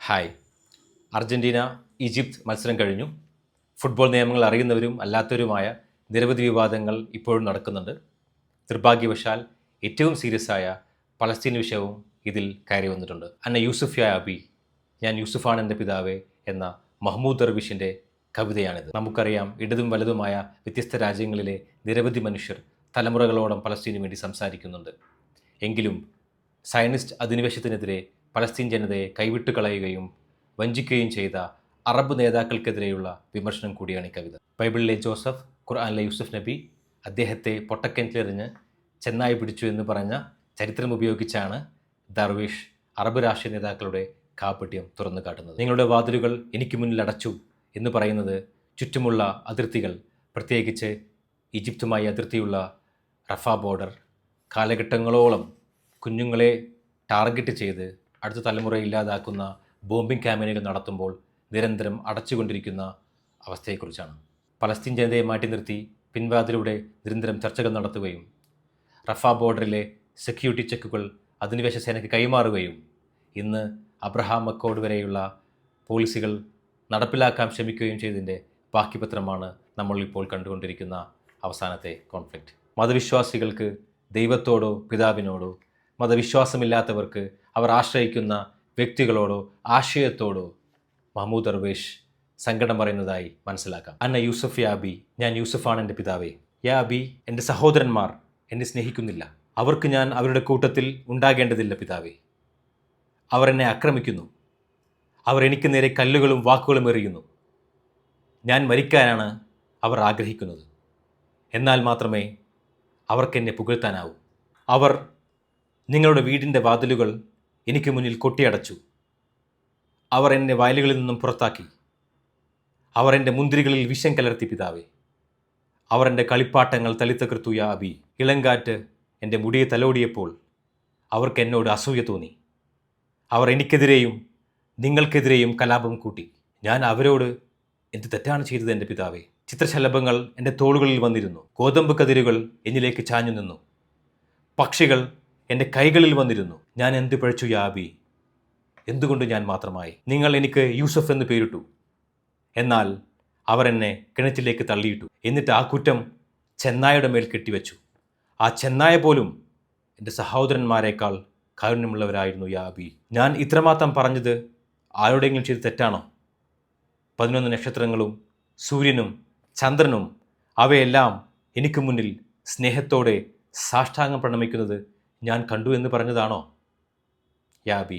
Hi. Argentina Egypt മത്സരം കഴിഞ്ഞു. Football നിയമങ്ങൾ അറിയുന്നവരും അല്ലാത്തവരുമായ നിരവധി വിവാദങ്ങൾ ഇപ്പോഴും നടക്കുന്നുണ്ട്. നിർഭാഗ്യവശാൽ ഏറ്റവും സീരിയസ് ആയ പലസ്തീൻ വിഷയവും ഇതിൽ കയറി വന്നിട്ടുണ്ട്. അന്ന യൂസുഫ് യാ അബി, ഞാൻ യൂസുഫാണ് എൻ്റെ പിതാവേ എന്ന മഹ്മൂദ് ദർവിഷിൻ്റെ കവിതയാണിത്. നമുക്കറിയാം, ഇടതും വലതുമായ വ്യത്യസ്ത രാജ്യങ്ങളിലെ നിരവധി മനുഷ്യർ തലമുറകളോളം പലസ്തീനു വേണ്ടി സംസാരിക്കുന്നുണ്ട്. എങ്കിലും സയനിസ്റ്റ് അധിനിവേശത്തിനെതിരെ പലസ്തീൻ ജനതയെ കൈവിട്ടു കളയുകയും വഞ്ചിക്കുകയും ചെയ്ത അറബ് നേതാക്കൾക്കെതിരെയുള്ള വിമർശനം കൂടിയാണ് ഈ കവിത. ബൈബിളിലെ ജോസഫ്, ഖുർആനിലെ യൂസുഫ് നബി അദ്ദേഹത്തെ പൊട്ടക്കിണറ്റിലെറിഞ്ഞ് ചെന്നായി പിടിച്ചു എന്ന് പറഞ്ഞ ചരിത്രം ഉപയോഗിച്ചാണ് ദർവിഷ് അറബ് രാഷ്ട്രീയ നേതാക്കളുടെ കാപട്യം തുറന്നു കാട്ടുന്നത്. നിങ്ങളുടെ വാതിലുകൾ എനിക്ക് മുന്നിൽ അടച്ചു എന്ന് പറയുന്നത് ചുറ്റുമുള്ള അതിർത്തികൾ, പ്രത്യേകിച്ച് ഈജിപ്തുമായി അതിർത്തിയുള്ള റഫ ബോർഡർ കാലഘട്ടങ്ങളോളം കുഞ്ഞുങ്ങളെ ടാർഗറ്റ് ചെയ്ത് അടുത്ത തലമുറയെ ഇല്ലാതാക്കുന്ന ബോംബിംഗ് ക്യാമ്പയിനുകൾ നടത്തുമ്പോൾ നിരന്തരം അടച്ചുകൊണ്ടിരിക്കുന്ന അവസ്ഥയെക്കുറിച്ചാണ്. പലസ്തീൻ ജനതയെ മാറ്റി നിർത്തി പിൻവാതിലൂടെ നിരന്തരം ചർച്ചകൾ നടത്തുകയും റഫ ബോർഡറിലെ സെക്യൂരിറ്റി ചെക്കുകൾ അധിനിവേശ സേനയ്ക്ക് കൈമാറുകയും ഇന്ന് അബ്രഹാം അക്കോർഡ് വരെയുള്ള പോളിസികൾ നടപ്പിലാക്കാൻ ശ്രമിക്കുകയും ചെയ്തതിൻ്റെ ബാക്കിപത്രമാണ് നമ്മളിപ്പോൾ കണ്ടുകൊണ്ടിരിക്കുന്ന അവസാനത്തെ കോൺഫ്ലിക്റ്റ്. മതവിശ്വാസികൾക്ക് ദൈവത്തോടോ പിതാവിനോടോ, മതവിശ്വാസമില്ലാത്തവർക്ക് അവർ ആശ്രയിക്കുന്ന വ്യക്തികളോടോ ആശയത്തോടോ മഹ്മൂദ് ദർവേഷ് സങ്കടം പറയുന്നതായി മനസ്സിലാക്കാം. അന്ന യൂസുഫ് യാ അബി, ഞാൻ യൂസുഫാണ് എൻ്റെ പിതാവേ. യാ അബി, എൻ്റെ സഹോദരന്മാർ എന്നെ സ്നേഹിക്കുന്നില്ല. അവർക്ക് ഞാൻ അവരുടെ കൂട്ടത്തിൽ ഉണ്ടാകേണ്ടതില്ല പിതാവേ. അവർ എന്നെ ആക്രമിക്കുന്നു. അവർ എനിക്ക് നേരെ കല്ലുകളും വാക്കുകളും എറിയുന്നു. ഞാൻ മരിക്കാനാണ് അവർ ആഗ്രഹിക്കുന്നത്. എന്നാൽ മാത്രമേ അവർക്കെന്നെ പുകഴ്ത്താനാവൂ. അവർ നിങ്ങളുടെ വീടിൻ്റെ വാതിലുകൾ എനിക്ക് മുന്നിൽ കൊട്ടിയടച്ചു. അവർ എന്നെ വയലുകളിൽ നിന്നും പുറത്താക്കി. അവർ എൻ്റെ മുന്തിരികളിൽ വിഷം കലർത്തി പിതാവേ. അവർ എൻ്റെ കളിപ്പാട്ടങ്ങൾ തളിത്തകർത്തു യാ അബി. ഇളങ്കാറ്റ് എൻ്റെ മുടിയെ തലോടിയപ്പോൾ അവർക്ക് എന്നോട് അസൂയ തോന്നി. അവർ എനിക്കെതിരെയും നിങ്ങൾക്കെതിരെയും കലാപം കൂട്ടി. ഞാൻ അവരോട് എന്ത് തെറ്റാണ് ചെയ്തത് എൻ്റെ പിതാവേ? ചിത്രശലഭങ്ങൾ എൻ്റെ തോളുകളിൽ വന്നിരുന്നു. ഗോതമ്പ് കതിരുകൾ എന്നിലേക്ക് ചാഞ്ഞു നിന്നു. പക്ഷികൾ എൻ്റെ കൈകളിൽ വന്നിരുന്നു. ഞാൻ എന്ത് പഴിച്ചു യാ അബി? എന്തുകൊണ്ട് ഞാൻ മാത്രമായി? നിങ്ങൾ എനിക്ക് യൂസഫ് എന്ന് പേരിട്ടു. എന്നാൽ അവർ എന്നെ കിണറ്റിലേക്ക് തള്ളിയിട്ടു. എന്നിട്ട് ആ കുറ്റം ചെന്നായയുടെ മേൽ കെട്ടിവെച്ചു. ആ ചെന്നായ പോലും എൻ്റെ സഹോദരന്മാരെക്കാൾ കാരുണ്യമുള്ളവരായിരുന്നു യാ അബി. ഞാൻ ഇത്രമാത്രം പറഞ്ഞത് ആരോടെങ്കിലും ചെയ്ത് തെറ്റാണോ? 11 നക്ഷത്രങ്ങളും സൂര്യനും ചന്ദ്രനും അവയെല്ലാം എനിക്ക് മുന്നിൽ സ്നേഹത്തോടെ സാഷ്ടാംഗം പ്രണമിക്കുന്നത് ഞാൻ കണ്ടു എന്ന് പറഞ്ഞതാണോ യാ അബി?